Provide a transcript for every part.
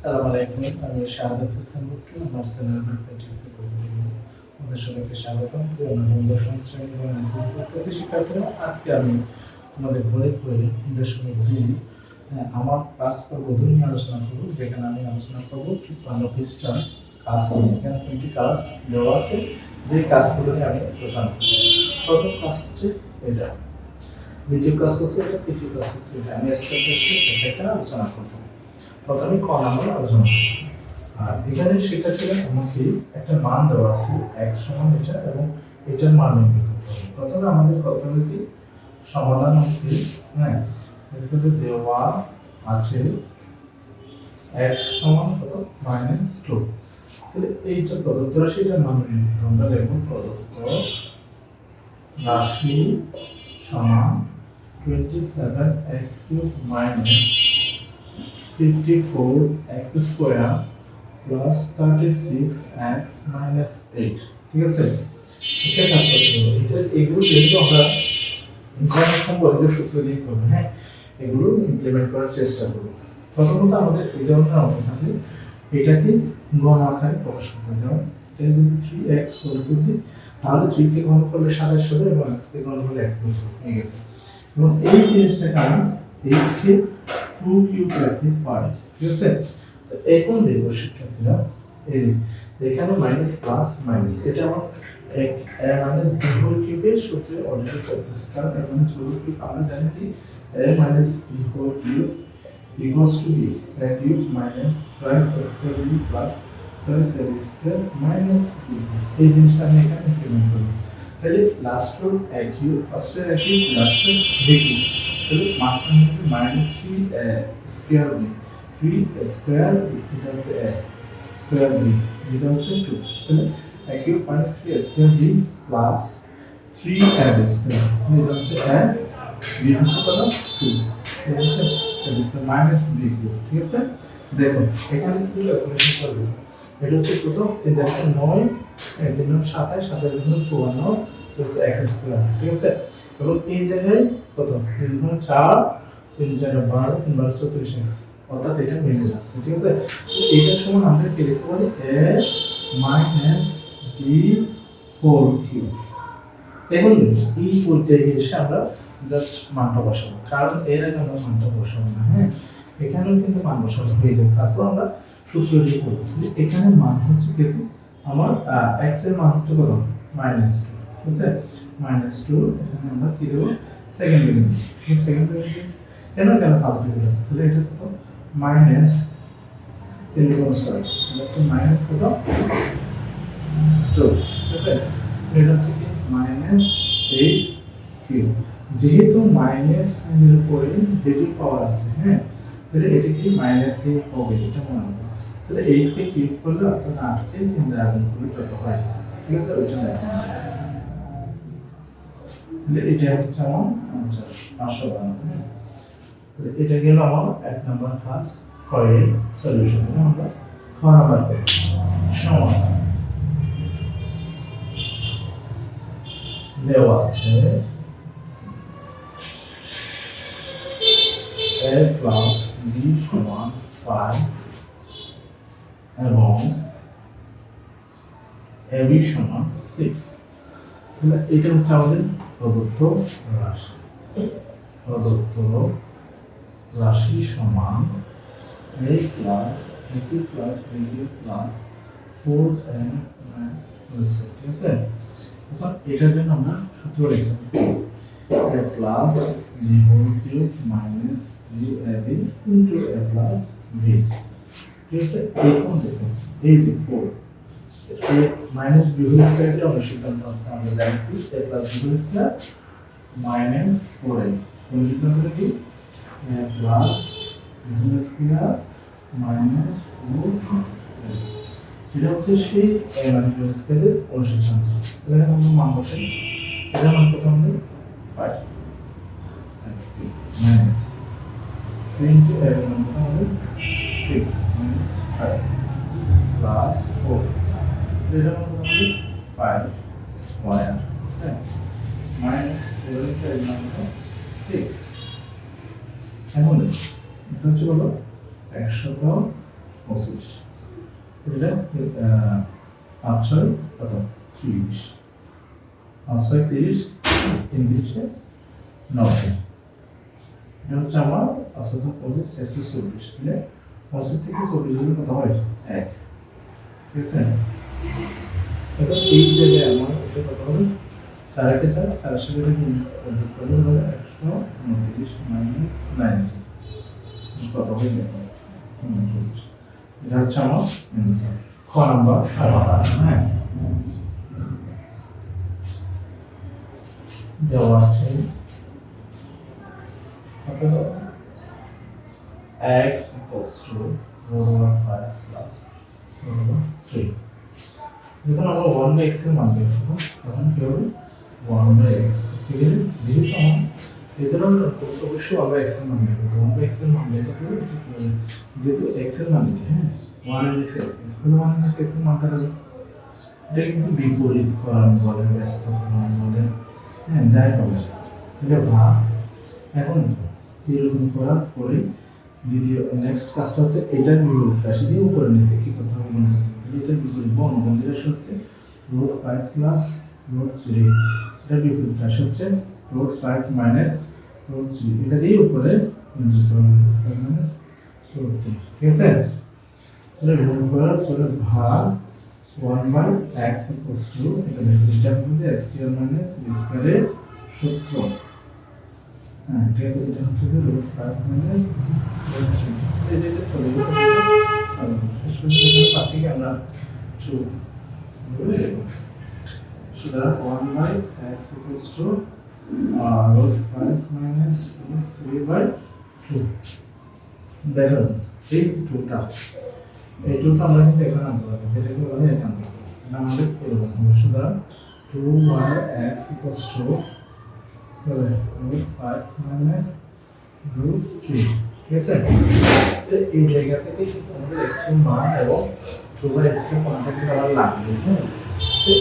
সালাম আলাইকুম, আমি শাহাদাত হোসেন ভুট্টু। আমার চ্যানেল ম্যাথমেটিক্স এর পক্ষ থেকে তোমাদের সবাইকে স্বাগতম। প্রিয় নবম দশম শ্রেণী এবং এসএসসি পরীক্ষার্থী শিক্ষার্থীরা, আজকে আমি তোমাদের গণিত বইয়ের 3.2 আমার ক্লাস পর্ব 2 নিয়ে আলোচনা করব, যেখানে আমি আলোচনা করব 52 পৃষ্ঠা কাজ নিয়ে। এখানে 3টি কাজ দেওয়া আছে, যে কাজগুলো নিয়ে আমি আলোচনা করব। প্রথম কাজ হচ্ছে এটা, দ্বিতীয় কাজ হচ্ছে এটা, তৃতীয় কাজ হচ্ছে এটা। আমি স্টেপ বাই স্টেপ এটা আলোচনা করব। প্রথমে ক নাম্বার আলোচনা করব। আর এখানে শিক্ষার্থীরা আমাকে একটা মান দেওয়া আছে x সমান এটা এবং এটার মান নির্ণয় করতে হবে। প্রথমে আমাদের করতে হবে কি সমাধান অঙ্কে, হ্যাঁ, এখানে দেওয়া আছে x সমান কত -2। তাহলে এইটা প্রদত্ত রাশিটার মান নির্ণয় করতে আমরা লিখব প্রদত্ত রাশি সমান 27x³ - 54x square plus 36x - 8। ঠিক আছে, এটা কাজ করতে হবে। এটা এগুলো যেহেতু আমরা গণনা সম্পর্কিত সূত্র দিয়ে করব, হ্যাঁ, এগুলো ইমপ্লিমেন্ট করার চেষ্টা করব। প্রথমত আমাদের এই ধরনের অঙ্কটাকে এটাকে গণ আকারে প্রকাশ করতে হবে। যেমন এটা যদি 3x করে দিই, তাহলে 3 কে গণ করলে 27 হবে এবং x কে গণ করলে x হবে। ঠিক আছে, এবং এই জিনিসটাকে আমি 8 কে 2³ রাখতে পারি। ঠিক আছে, তো এখন দেখব শিক্ষার্থীরা, এই এখানে মাইনাস প্লাস মাইনাস, এটা আমার মাইনাস b হোল কিউবের সূত্রে অলরেডি করতেছে। কারণ মাইনাস b হোল কিউব আমরা জানি কি a minus b whole cube equals to b, a cube minus plus a square b plus plus a square minus b। এই জিনিসটা আমি এখানে ইমপ্লিমেন্ট করব। তাহলে লাস্ট রো a কিউব, ফার্স্টে a কিউব, লাস্টে b কিউব। তাহলে মাঝখানে মাইনাস 3 স্কয়ার b, 3 স্কয়ার এটা হচ্ছে a স্কয়ার b, এটা হচ্ছে 2। তাহলে a cube minus 3 square b plus 3ab square, এটা হচ্ছে a, b হচ্ছে কত 2, এটা হচ্ছে স্কয়ার মাইনাস b কিউব। ঠিক আছে, দেখো এখানে কি ক্যালকুলেশন করব। এটা হচ্ছে কত 3 9 3 9 27 27 54 প্লাস x স্কয়ার। ঠিক আছে, এবং এই জায়গায় কত 3 4 3 4 12 3 12 34x, অর্থাৎ এটা মিলে যাচ্ছে। ঠিক আছে, এইটার সমান আমরা কি লিখতে পারি a minus b whole cube. এখন এই পর্যায়ে এসে আমরা জাস্ট মানটা বসাবো, কারণ এর আগে আমরা মানটা বসাবো না। হ্যাঁ, এখানেও কিন্তু মান বসানো হয়ে যাবে, তারপর আমরা সূত্র দিয়ে করব। এখানে মান হচ্ছে কিন্তু আমার x এর মান হচ্ছে কত -2। ঠিক আছে, -2, এখানে আমরা কি দেব সেকেন্ড ভ্যারিয়েবল। এই সেকেন্ড ভ্যারিয়েবল কেন ফার্স্ট ভ্যারিয়েবল আছে, তাহলে এটা কত মাইনাস সরি, এটা তো মাইনাস কত 2। ঠিক আছে, এটা থেকে -8 কিউব, যেহেতু মাইনাস এর উপরে নেগেটিভ পাওয়ার আছে, হ্যাঁ, তাহলে এটা কি -8 হবে, এটা মনে রাখবেন। তাহলে 8 কে কিউব করলে অর্থাৎ 8 কে 3 দ্বারা গুণ করলে কত হয়। ঠিক আছে, ওইটা দেখেন। তাহলে এটা হচ্ছে আমার आंसर 592। তাহলে এটা গেল আমার 1 নাম্বার ক্লাস কয়ের সলিউশন। আমরা খ নাম্বার করব সমাধান। দেওয়া আছে a প্লাস b সমান 5 এবং ab সমান 6। তাহলে এটা হচ্ছে আমাদের প্রদত্ত রাশি। প্রদত্ত রাশি সমান a plus b plus b plus 4n plus. ঠিক আছে, এখন এটার জন্য আমরা সূত্র লিখব a plus b whole cube minus 3ab into a plus b। ঠিক আছে, এখন দেখুন এই যে 4 a মাইনাস b হোল স্কয়ারের অনুসিদ্ধান্ত হচ্ছে আমরা জানি কি a plus b whole square minus 4a, অনুসিদ্ধান্তটা কি a plus b whole square minus 4a। এটা হচ্ছে সেই a মাইনাস b হোল স্কয়ারের অনুসিদ্ধান্ত। তাহলে আমরা মান বসাই, এটা মান কত আমাদের 5 মাইনাস 3 ইনটু a এর মান কত আমাদের 6 মাইনাস 5 প্লাস 4, এটা মান কত আমাদের 5 স্কয়ার, হ্যাঁ, মাইনাস 4 ইনটু a এর মান কত 6। এখন এটা হচ্ছে হলো 100 25 এটা 5 6 কত 30 5 6 30 3 30 90 এটা হচ্ছে আমার 5 5 25 640 তাহলে 25 থেকে 40 হলে কত হয় 1 ঠিক আছে এটা এই জায়গায় আমার এটা কত হবে 4 কে 4 4 সাথে গুণ করলে হবে 129 মাইনাস 90 কত হবে দেখো 39 এটা হচ্ছে আমার অ্যান্সার খ নাম্বার হ্যাঁ দেওয়া আছে কত x equals to root over 5 plus root over 3 যখন আমরা 1 by x এর মান বের করব তখন কি হবে 1 by x ঠিক আছে যেহেতু আমার এদের অবশ্যই 1 by x এর মান বের করব 1 by x এর মান বের করতে হবে যেহেতু x এর মান এটা হ্যাঁ 1 minus x তাহলে 1 minus x এর মানটা হবে এটা কিন্তু বিপরীত করার বলে ব্যস্ত করার বলে হ্যাঁ যাই বলে এটা ভাগ এখন এরকম করার পরে দ্বিতীয় নেক্সট কাজটা হচ্ছে এটার বিপরীত রাশি দিয়ে উপরে নিচে কি করতে হবে গুণ করতে হবে এটার বিপরীত বন্ধনী রাশি হচ্ছে root 5 plus root 3 এটার বিপরীত রাশি হচ্ছে root 5 minus root 3 এটা দিয়ে উপরে গুণ করতে হবে minus root 3 ঠিক আছে তাহলে গুণ করার পরে ভাগ 1 by x equals to এটা দেখো এটা হচ্ছে a square minus b square এর সূত্র হ্যাঁ এটা হচ্ছে root 5 minus root 3 এটা চলে গেল শেষ পর্যন্ত পাচ্ছি কি আমরা 2 সুতরাং 1 by x equals to root 5 minus root 3 by 2 দেখুন এই যে 2টা এই 2টা আমরা কিন্তু এখানে আনতে পারবো যেটাকে বলা হয় এখানে এটা আমাদের এরকম হবে সুতরাং 2 by x equals to root 5 minus root 3 ঠিক আছে এই জায়গা থেকে কিন্তু আমাদের x এর মান এবং 2 by x এর মানটা কিন্তু আমার লাগবে হ্যাঁ তো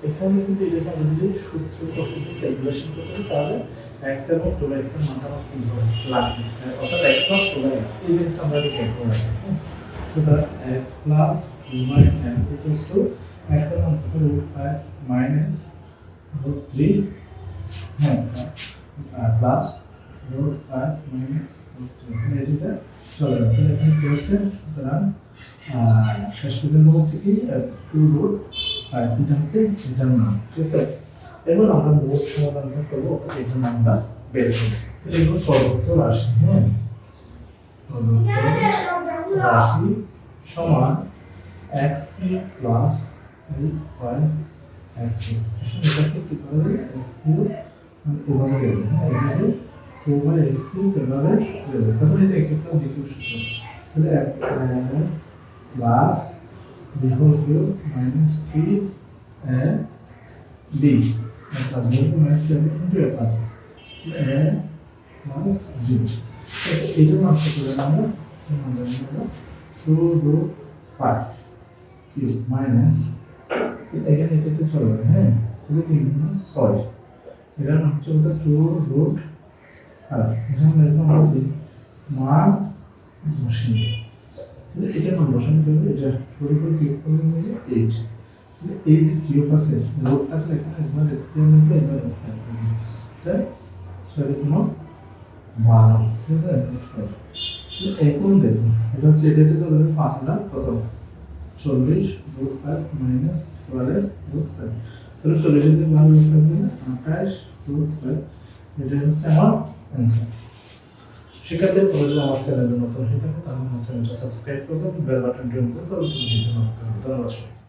এখানে কিন্তু এটা যদি সূত্র কষতে ক্যালকুলেশন করতে হয় তাহলে x এবং 2 by x এর মানটা আমার কি হবে লাগবে অর্থাৎ x plus 2 by x এই জিনিসটা আমরা ক্যালকুলেট করব সুতরাং x plus 2 by x equals to x এর মান কত root 5 minus root 3 হ্যাঁ plus root 5 minus root 3 এটা চলে যাচ্ছে এখানে কি হচ্ছে সুতরাং শেষ পর্যন্ত হচ্ছে কি 2 root 5 এটা হচ্ছে এটার মান ঠিক আছে এবার আমরা মোট সমাধানটা করব এটার নামটা বের করব এগুলো সর্বোচ্চ রাশি হ্যাঁ রাশি সমান x cube plus 8y x cube এটাকে কি করে x cube এভাবে দেবো হ্যাঁ এভাবে 2y x cube এভাবে দেবো তাহলে এটা একটা বিকিউ সূত্র তাহলে plus b whole cube minus 3 b plus b minus 3 into a plus a plus b এটার মান কত আমরা আমরা 2 root 5 cube minus এখানে এটা চলে যাবে হ্যাঁ তাহলে 3 গুণ 6 এটার মান হচ্ছে 2 root 5 এখানে এরকম হবে মান বসিয়ে তাহলে এটা মান বসানো যাবে এটা 2 উপর কিউব করলে হবে 8 তাহলে এই যে কিউব আছে রুট থাকলে এখানে একবার স্কয়ার নেবে একবার তাই সরি কোনো 12 ঠিক আছে এখন দেখুন এটা হচ্ছে এটা চলে যাবে 5 না কত 40 root 5 minus 12 root 5 তাহলে 40 যদি 12 root 5 দিলে 28 root 5 এটা হচ্ছে আমার অ্যানসার শিক্ষার্থীদের যদি আমার চ্যানেলে নতুন হয়ে থাকে তাহলে আমার চ্যানেলটা সাবস্ক্রাইব করবেন বেল বাটনটি অন করে পরবর্তী ভিডিও পাবেন ধন্যবাদ।